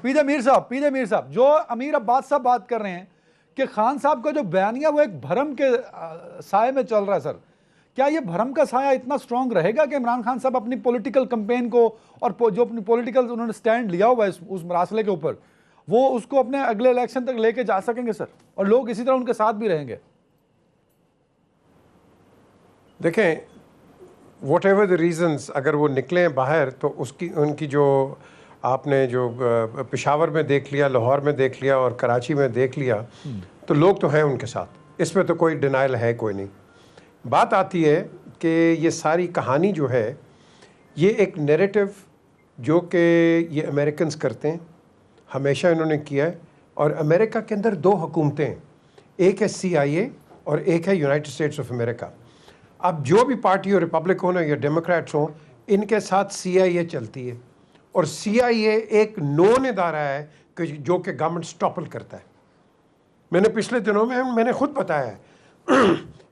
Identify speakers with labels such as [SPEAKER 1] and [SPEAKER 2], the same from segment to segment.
[SPEAKER 1] पीजे मीर साहब, जो अमीर अब्बास साहब बात कर रहे हैं कि खान साहब का जो बयानिया वो एक भरम के साए में चल रहा है सर, क्या ये भरम का साया इतना स्ट्रांग रहेगा कि इमरान खान साहब अपनी पॉलिटिकल कैंपेन को और जो अपनी पॉलिटिकल उन्होंने स्टैंड लिया हुआ है उस मरासले के ऊपर, वो उसको अपने अगले इलेक्शन तक लेके जा सकेंगे सर, और लोग इसी तरह उनके साथ भी रहेंगे?
[SPEAKER 2] देखें, वॉट एवर द रीजंस, अगर वो निकले बाहर तो उसकी उनकी जो आपने जो पेशावर में देख लिया, लाहौर में देख लिया और कराची में देख लिया, तो लोग तो हैं उनके साथ, इसमें तो कोई डिनाइल है कोई नहीं। बात आती है कि ये सारी कहानी जो है ये एक नैरेटिव जो कि ये अमेरिकन्स करते हैं, हमेशा इन्होंने किया है। और अमेरिका के अंदर दो हुकूमतें हैं, एक है CIA और एक है यूनाइटेड स्टेट्स ऑफ अमेरिका। अब जो भी पार्टी हो, रिपब्लिकन हो या डेमोक्रेट्स हो, इनके साथ CIA चलती है, और CIA एक नॉन इदारा है कि जो कि गवर्नमेंट स्टॉपल करता है। मैंने पिछले दिनों में मैंने खुद बताया है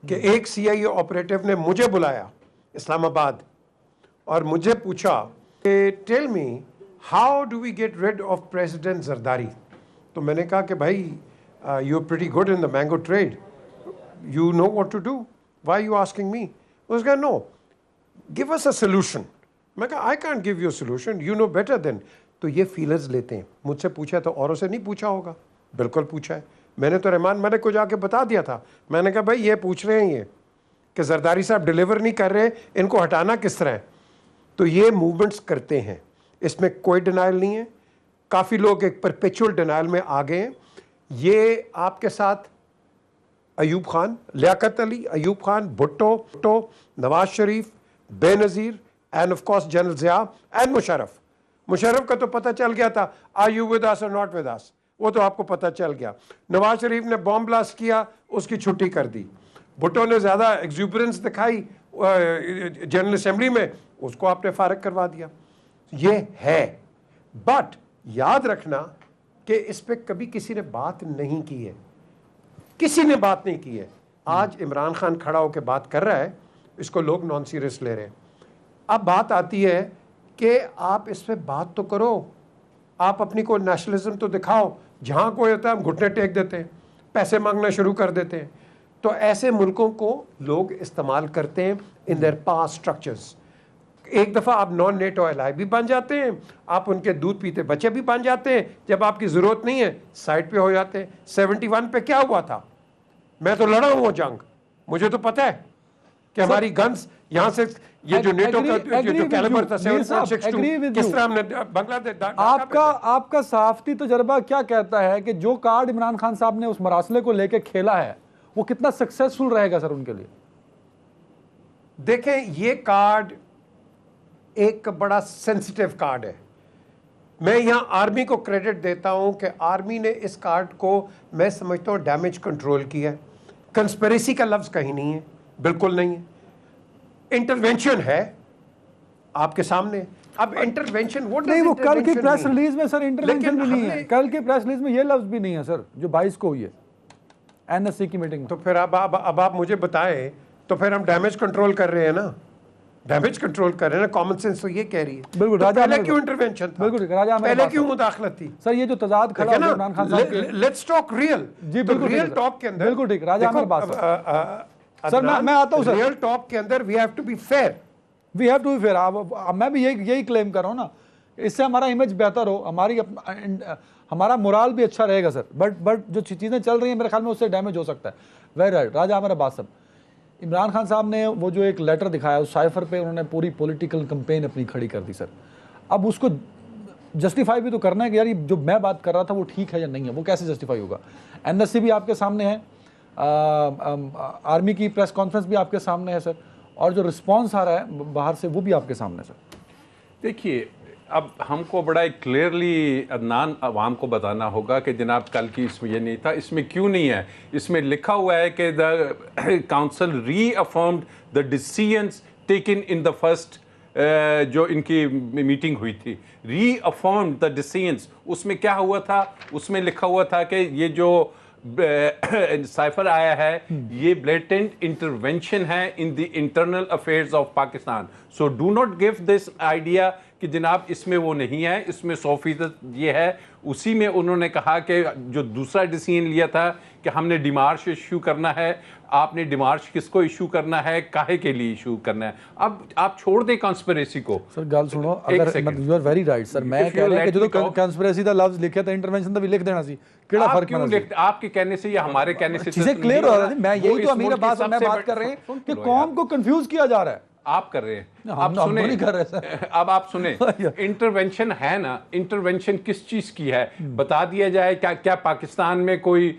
[SPEAKER 2] कि एक CIA ऑपरेटिव ने मुझे बुलाया इस्लामाबाद और मुझे पूछा कि tell me how do we get rid of president Zardari. तो मैंने कहा कि भाई you are pretty good in the mango trade, you know what to do, why you asking me? उसने कहा no, give us a solution. मैं कहा I can't give you solution, you know better then. तो ये feelers लेते हैं। मुझसे पूछा तो औरों से नहीं पूछा होगा? बिल्कुल पूछा है। मैंने तो रहमान मलिक को जाके बता दिया था। मैंने कहा भाई ये पूछ रहे हैं ये कि जरदारी साहब डिलीवर नहीं कर रहे, इनको हटाना किस तरह है? तो ये मूवमेंट्स करते हैं, इसमें कोई डिनाइल नहीं है। काफ़ी लोग एक परपेचुअल डिनाइल में आ गए हैं। ये आपके साथ Ayub Khan, Liaquat Ali, Ayub Khan, Bhutto, Nawaz Sharif, Benazir and of course general Zia and Musharraf का तो पता चल गया था, आर यू विद अस और नॉट विद अस, वो तो आपको पता चल गया। नवाज शरीफ ने बॉम्ब ब्लास्ट किया, उसकी छुट्टी कर दी। भुट्टो ने ज़्यादा एग्जूबरेंस दिखाई जनरल असेंबली में, उसको आपने फारग करवा दिया। ये है, बट याद रखना कि इस पर कभी किसी ने बात नहीं की है, किसी ने बात नहीं की है। आज इमरान खान खड़ा होकर बात कर रहा है, इसको लोग नॉन सीरियस ले रहे हैं। अब बात आती है कि आप इस पर बात तो करो, आप अपनी को नेशनलिज्म तो दिखाओ। जहाँ कोई होता है हम घुटने टेक देते हैं, पैसे मांगना शुरू कर देते हैं। तो ऐसे मुल्कों को लोग इस्तेमाल करते हैं इन देयर पास्ट स्ट्रक्चर्स। एक दफ़ा आप नॉन नेटो एलाई भी बन जाते हैं, आप उनके दूध पीते बच्चे भी बन जाते हैं, जब आपकी ज़रूरत नहीं है साइड पे हो जाते हैं। 71 पे क्या हुआ था? मैं तो लड़ा हूँ वो जंग, मुझे तो पता है कि हमारी गन्स यहाँ से ये जो नेटो का जो कैलिबर था 7.62 किस तरह हमने बांग्लादेश।
[SPEAKER 1] आपका सहाफती तजर्बा क्या कहता है कि जो कार्ड इमरान खान साहब ने उस मरासले को लेकर खेला है वो कितना सक्सेसफुल रहेगा सर उनके लिए?
[SPEAKER 2] देखें, ये कार्ड एक बड़ा सेंसिटिव कार्ड है। मैं यहाँ आर्मी को क्रेडिट देता हूँ कि आर्मी ने इस कार्ड को, मैं समझता हूँ, डैमेज कंट्रोल किया है। कंस्पिरेसी का लफ्ज़ कहीं नहीं है, बिल्कुल नहीं है। इंटरवेंशन है आपके सामने। अब इंटरवेंशन वो
[SPEAKER 1] नहीं, वो कल की प्रेस रिलीज में सर इंटरवेंशन भी नहीं है। कल की प्रेस रिलीज में ये लफ्ज़ भी नहीं है सर, जो 22 को हुई है NSC की मीटिंग।
[SPEAKER 2] तो फिर अब आप मुझे बताएं, तो फिर हम डैमेज कंट्रोल कर रहे हैं ना, डैमेज कंट्रोल कर रहे हैं ना। कॉमन सेंस तो ये कह रही है।
[SPEAKER 1] बिल्कुल,
[SPEAKER 2] तो पहले क्यों इंटरवेंशन था?
[SPEAKER 1] बिल्कुल राजा,
[SPEAKER 2] पहले क्यों मुदाखलत थी?
[SPEAKER 1] सर ये जो तजाद खड़ा है इमरान खान साहब,
[SPEAKER 2] लेट्स टॉक रियल।
[SPEAKER 1] जी बिल्कुल,
[SPEAKER 2] रियल टॉक के अंदर
[SPEAKER 1] बिल्कुल ठीक राजा हमारे बात सर, मैं आता हूं सर।
[SPEAKER 2] रियल टॉक के अंदर we have to be fair,
[SPEAKER 1] we have to be fair. मैं भी यही क्लेम कर रहा हूं ना, इससे हमारा इमेज बेहतर हो, हमारा मोरल भी अच्छा रहेगा सर। बट जो चीज़ें चल रही हैं मेरे ख्याल में उससे डैमेज हो सकता है। वेरी राइट राजा हमारा बात साहब। इमरान खान साहब ने वो जो एक लेटर दिखाया उस साइफर पे उन्होंने पूरी पॉलिटिकल कैंपेन अपनी खड़ी कर दी सर। अब उसको जस्टिफाई भी तो करना है कि यार ये जो मैं बात कर रहा था वो ठीक है या नहीं है, वो कैसे जस्टिफाई होगा? NSC भी आपके सामने है, आर्मी की प्रेस कॉन्फ्रेंस भी आपके सामने है सर, और जो रिस्पॉन्स आ रहा है बाहर से वो भी आपके सामने है सर।
[SPEAKER 3] देखिए, अब हमको बड़ा क्लियरली अदनान अवाम को बताना होगा कि जनाब कल की इसमें ये नहीं था, इसमें क्यों नहीं है। इसमें लिखा हुआ है कि the council reaffirmed the decisions taken in the first, जो इनकी मीटिंग हुई थी, रीअफर्म्ड द डिसीजंस। उसमें क्या हुआ था? उसमें लिखा हुआ था कि ये जो साइफर आया है ये ब्लेटेंट इंटरवेंशन है in the internal affairs of Pakistan. So do not give this idea कि जनाब इसमें वो नहीं है, इसमें 100% ये है। उसी में उन्होंने कहा कि जो दूसरा डिसीजन लिया था कि हमने डिमार्श इशू करना है, आपने डिमार्श किसको इशू करना है, काहे के लिए इशू करना है। अब आप छोड़ दें कॉन्स्पिरेसी को।
[SPEAKER 1] सर गल सुनो, अगर you are very right sir, मैं कह रहा कि जो कॉन्स्पिरेसी दा लफ्ज लिखे था इंटरवेंशन दा भी लिख देना सी, केड़ा फर्क
[SPEAKER 3] क्यों लिखते? आपके कहने से या हमारे कहने से
[SPEAKER 1] चीजें क्लियर हो रही है। मैं यही तो अमीर अब्बास मैं बात कर रहे हैं कि कौम को कंफ्यूज किया जा रहा है।
[SPEAKER 3] आप कर रहे हैं।
[SPEAKER 1] हम
[SPEAKER 3] आप सुने,
[SPEAKER 1] नहीं कर रहे सर।
[SPEAKER 3] अब आप सुने, इंटरवेंशन है ना, इंटरवेंशन किस चीज की है बता दिया जाए। क्या क्या पाकिस्तान में कोई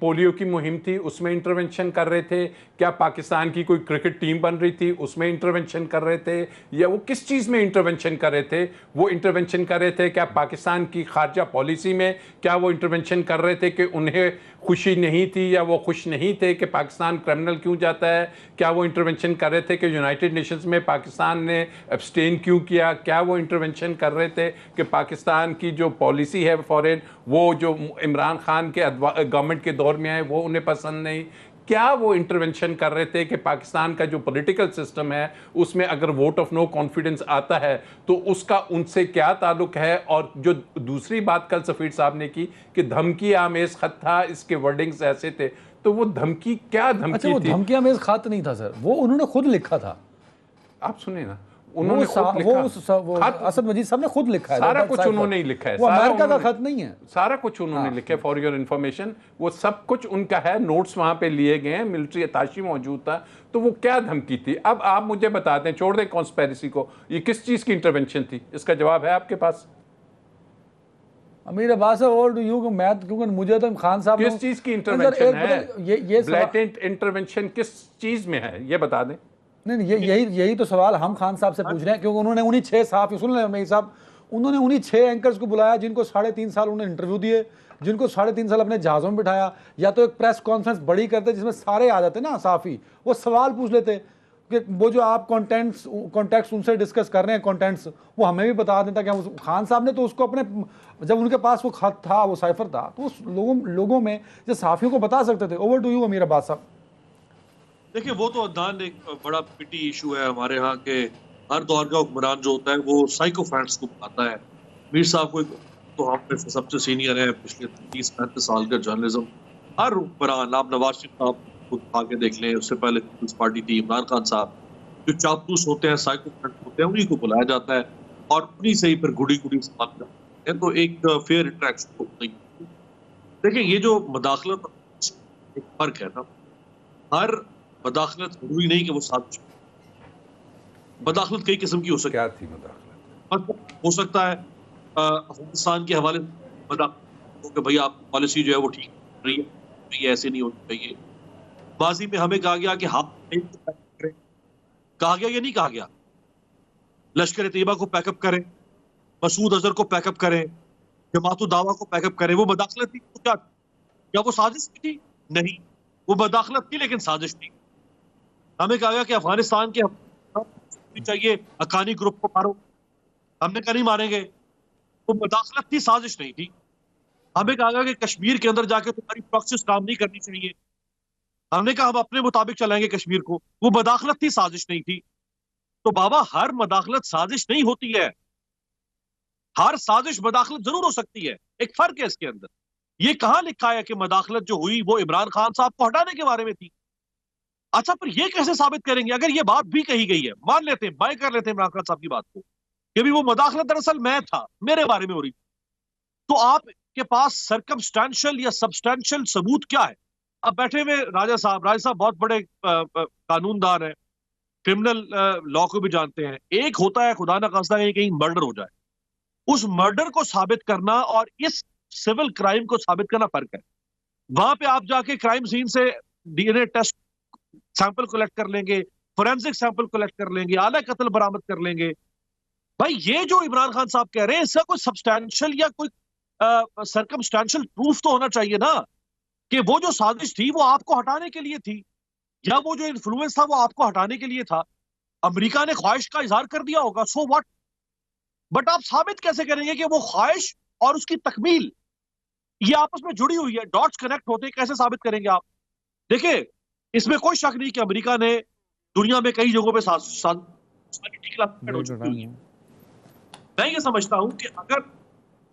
[SPEAKER 3] पोलियो की मुहिम थी, उसमें इंटरवेंशन कर रहे थे? क्या पाकिस्तान की कोई क्रिकेट टीम बन रही थी, उसमें इंटरवेंशन कर रहे थे? या वो किस चीज में इंटरवेंशन कर रहे थे? वो इंटरवेंशन कर रहे थे क्या पाकिस्तान की खारजा पॉलिसी में? क्या वो इंटरवेंशन कर रहे थे कि उन्हें खुशी नहीं थी या वो खुश नहीं थे कि पाकिस्तान क्रिमिनल क्यों जाता है? क्या वो इंटरवेंशन कर रहे थे कि यूनाइटेड नेशंस में पाकिस्तान ने एब्सटेन क्यों किया? क्या वो इंटरवेंशन कर रहे थे कि पाकिस्तान की जो पॉलिसी है फॉरेन, वो जो इमरान खान के गवर्नमेंट के दौर में है, वो उन्हें पसंद नहीं? क्या वो इंटरवेंशन कर रहे थे कि पाकिस्तान का जो पॉलिटिकल सिस्टम है उसमें अगर वोट ऑफ नो कॉन्फिडेंस आता है तो उसका उनसे क्या ताल्लुक है? और जो दूसरी बात कल सफीर साहब ने की कि धमकी आमेज खत था, इसके वर्डिंग्स ऐसे थे, तो वो धमकी क्या धमकी
[SPEAKER 1] वो
[SPEAKER 3] थी?
[SPEAKER 1] धमकी आमेज खत नहीं था सर, वो उन्होंने खुद लिखा था।
[SPEAKER 3] आप सुने ना, उन्होंने खुद लिखा,
[SPEAKER 1] वो असद मजीद साहब ने खुद लिखा है।
[SPEAKER 3] सारा कुछ उन्होंने ही लिखा है,
[SPEAKER 1] वो अमेरिका का खत नहीं है,
[SPEAKER 3] सारा कुछ उन्होंने लिखा है। फॉर योर इन्फॉर्मेशन, वो सब कुछ उनका है, नोट्स वहां पे लिए गए हैं, मिलिट्री अताशी मौजूद था। तो वो क्या धमकी थी? अब आप मुझे बता दें, छोड़ दें कॉन्स्पिरेसी को, ये किस चीज की इंटरवेंशन थी? इसका जवाब है आपके पास?
[SPEAKER 1] अमीर अब्बास और डू यू मैं, क्योंकि मुझे तो खान साहब
[SPEAKER 3] किस चीज की इंटरवेंशन है?
[SPEAKER 1] ये
[SPEAKER 3] ब्लैटेंट इंटरवेंशन किस चीज में है, ये बता दें।
[SPEAKER 1] नहीं, यही तो सवाल हम खान साहब से पूछ रहे हैं, क्योंकि उन्होंने उन्हीं 6 साहब, सुन लें मेरी साहब, उन्होंने उन्हीं 6 एंकर्स को बुलाया जिनको 3.5 साल उन्होंने इंटरव्यू दिए, जिनको 3.5 साल अपने जहाज़ों में बिठाया। या तो एक प्रेस कॉन्फ्रेंस बड़ी करते जिसमें सारे आ जाते ना साफ़ी, वो सवाल पूछ लेते कि वो जो आप कॉन्टेक्ट्स उनसे डिस्कस कर रहे हैं, कॉन्टेंट्स वो हमें भी बता देता कि खान साहब ने तो उसको अपने, जब उनके पास वो खत था, वो साइफर था, तो उस लोगों में जो साफ़ियों को बता सकते थे। ओवर टू यू अमीर अब्बास साहब।
[SPEAKER 4] देखिए, वो तो अदनान एक बड़ा पिटी इशू है हमारे यहाँ के। हर दौर का हुक्मरान जो होता है वो साइकोफैंट्स को बताता है। मीर साहब को तो हम में से सबसे सीनियर है, पिछले 30-35 साल का जर्नलिज्म। हर हुक्मरान, आप नवाज शरीफ साहब खुद आके देख लें, उससे पहले पीपल्स पार्टी थी, इमरान खान साहब, जो चापलूस होते हैं, साइकोफैंट्स होते हैं, उन्हीं को बुलाया जाता है और उन्हीं से ही फिर गुड़ी सवाल करते हैं। तो एक फेयर इंटरेक्शन तो नहीं। देखिए, ये जो मदाखलत, एक फर्क है ना, हर मदाखलत जरूरी नहीं कि वो साजिश। मदाखलत कई किस्म की हो सकती है।
[SPEAKER 3] क्या थी मदाखलत?
[SPEAKER 4] हो सकता है अफगानिस्तान के हवाले मदाखलत कि भाई आप पॉलिसी जो है वो ठीक रही है, ये ऐसे नहीं होनी चाहिए। माजी में हमें कहा गया कि आप कहा गया, ये नहीं कहा गया लश्कर तैयबा को पैकअप करें, मसूद अजहर को पैकअप करें, जमात दावा को पैकअप करें। वो मदाखलत थी? तो क्या वो साजिश थी? नहीं, वो मदाखलत थी लेकिन साजिश थी। हमें कहा गया कि अफगानिस्तान के चाहिए, हक्कानी ग्रुप को मारो, हमने कहा नहीं मारेंगे। वो मदाखलत थी, साजिश नहीं थी। हमें कहा गया कि कश्मीर के अंदर जाके तुम्हारी प्रॉक्सीज काम नहीं करनी चाहिए, हमने कहा हम अपने मुताबिक चलाएंगे कश्मीर को। वो मदाखलत थी, साजिश नहीं थी। तो बाबा, हर मदाखलत साजिश नहीं होती है। हर साजिश मदाखलत जरूर हो सकती है, एक फर्क है इसके अंदर। ये कहां लिखा है कि मदाखलत जो हुई वो इमरान खान साहब को हटाने के बारे में थी? अच्छा, फिर ये कैसे साबित करेंगे? अगर ये बात भी कही गई है, मान लेते हैं, बाय कर लेते हैं इमरान खान साहब की बात को, कि भी वो मदाखलत दरअसल मैं था, मेरे बारे में हो रही, तो आपके पास सर्कमस्टेंशियल या सब्सटेंशियल सबूत क्या है? अब बैठे हुए राजा साहब बहुत बड़े कानूनदान है, क्रिमिनल लॉ को भी जानते हैं। एक होता है खुदा ना खास्ता कहीं मर्डर हो जाए, उस मर्डर को साबित करना और इस सिविल क्राइम को साबित करना फर्क है। वहां पे आप जाके क्राइम सीन से डीएनए टेस्ट सैंपल कलेक्ट कर लेंगे, फोरेंसिक सैंपल कलेक्ट कर लेंगे, आला कत्ल बरामद कर लेंगे। भाई, ये जो इमरान खान साहब कह रहे हैं, इसका कोई सब्सटेंशियल या कोई सर्कमस्टेंशियल प्रूफ तो होना चाहिए ना, कि वो जो साजिश थी वो आपको हटाने के लिए थी, या वो जो इन्फ्लुएंस था वो आपको हटाने के लिए था। अमेरिका ने ख्वाहिश का इजहार कर दिया होगा, सो व्हाट, बट आप साबित कैसे करेंगे कि वो ख्वाहिश और उसकी तकमील ये आपस में जुड़ी हुई है, डॉट्स कनेक्ट होते हैं? कैसे साबित करेंगे आप? देखिए, इसमें कोई शक नहीं कि अमेरिका ने दुनिया में कई जगहों पे मैं ये समझता हूं कि अगर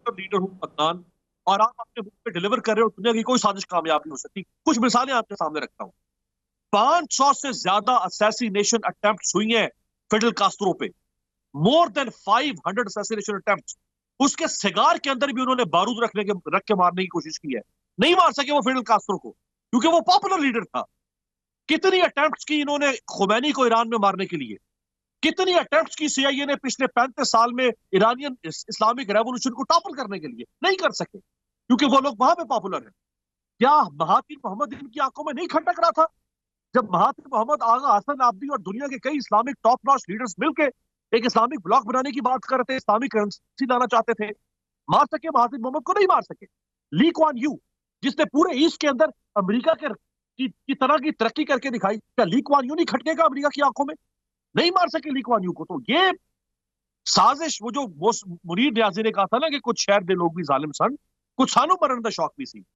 [SPEAKER 4] लीडर हूं अदनान, और आप अपने मुंह पे डिलीवर कर रहे हो, दुनिया की कोई साजिश कामयाब नहीं हो सकती। कुछ मिसालें आपके सामने रखता हूं। 500 से ज्यादा असैसिनेशन अटेम्प्ट्स हुई हैं फिडेल कास्ट्रो पे, मोर देन 500 असैसिनेशन अटेम्प्ट्स। उसके सिगार के अंदर भी उन्होंने बारूद रख के मारने की कोशिश की है, नहीं मार सके वो फिडेल कास्ट्रो को, क्योंकि वो पॉपुलर लीडर था। कितनी अटेम्प्ट्स की इन्होंने खुमैनी को ईरान में मारने के लिए, कितनी अटेम्प्ट्स की सीआईए ने पिछले 35 साल में ईरानियन इस्लामिक रेवोल्यूशन को टॉपल करने के लिए, नहीं कर सके क्योंकि वो लोग वहां पे पॉपुलर हैं। क्या महातिर मोहम्मद इनकी आंखों में नहीं खटक रहा था जब महातिर मोहम्मद, आगा हसन आब्दी और दुनिया के कई इस्लामिक टॉप नॉच लीडर्स मिलकर एक इस्लामिक ब्लॉक बनाने की बात कर रहे थे, इस्लामिक करेंसी लाना चाहते थे? मार सके महातिर मोहम्मद को? नहीं मार सके। ली कुआन यू, जिसने पूरे ईस्ट के अंदर अमेरिका की तरह की तरक्की करके दिखाई, क्या ली कुआन यू नहीं खटकेगा अमेरिका की आंखों में? नहीं मार सके ली कुआन यू को। तो ये साजिश, वो जो मुनीर न्याजी ने कहा था ना कि कुछ शहर दे लोग भी जालिम सन, कुछ सानों मरण दा शौक भी सी।